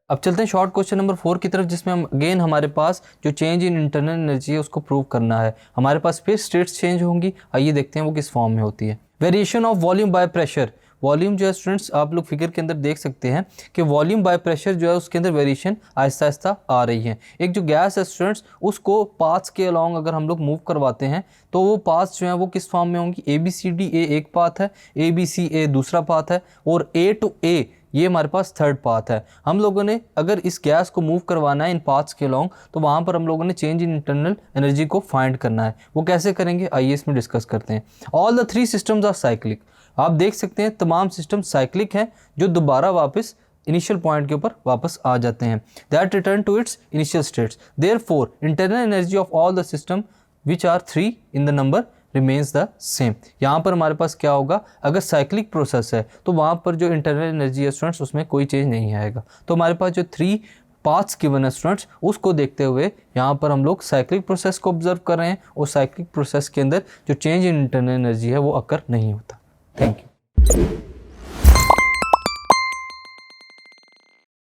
अब चलते हैं शॉर्ट क्वेश्चन नंबर 4 की तरफ, जिसमें हम अगेन हमारे पास जो चेंज इन इंटरनल एनर्जी है उसको प्रूव करना है। हमारे पास फिर स्टेट्स चेंज होंगी, आइए देखते हैं वो किस फॉर्म में होती है। Variation of volume by pressure. Volume जो है स्टूडेंट्स आप लोग फिगर के अंदर देख सकते हैं कि वॉल्यूम बाय प्रेशर जो है उसके अंदर वेरिएशन आहिस्ता आहिस्ता आ रही है। एक जो गैस है स्टूडेंट्स उसको पाथ्स के अलोंग अगर हम लोग मूव करवाते हैं तो वो पाथ्स जो है वो किस फॉर्म में होंगी, ABCD ए एक पाथ है, ABC दूसरा पाथ है और A to A ये हमारे पास थर्ड पाथ है। हम लोगों ने अगर इस गैस को मूव करवाना है इन पाथ्स के अलोंग तो वहाँ पर हम लोगों ने चेंज इन इंटरनल एनर्जी को फाइंड करना है। वो कैसे करेंगे आइए इसमें डिस्कस करते हैं। All the 3 systems are cyclic. आप देख सकते हैं तमाम सिस्टम साइक्लिक हैं जो दोबारा वापस इनिशियल पॉइंट के ऊपर वापस आ जाते हैं। That return to its initial states. Therefore internal energy of all the system which are 3 in the number remains the same. यहाँ पर हमारे पास क्या होगा, अगर साइक्लिक प्रोसेस है तो वहाँ पर जो इंटरनल एनर्जी है स्टूडेंट्स उसमें कोई चेंज नहीं आएगा। तो हमारे पास जो 3 पाथ्स गिवन है स्टूडेंट्स उसको देखते हुए यहाँ पर हम लोग साइक्लिक प्रोसेस को ऑब्जर्व कर रहे हैं और साइक्लिक प्रोसेस के अंदर जो चेंज इन इंटरनल एनर्जी है वो अकर नहीं होता। Thank you.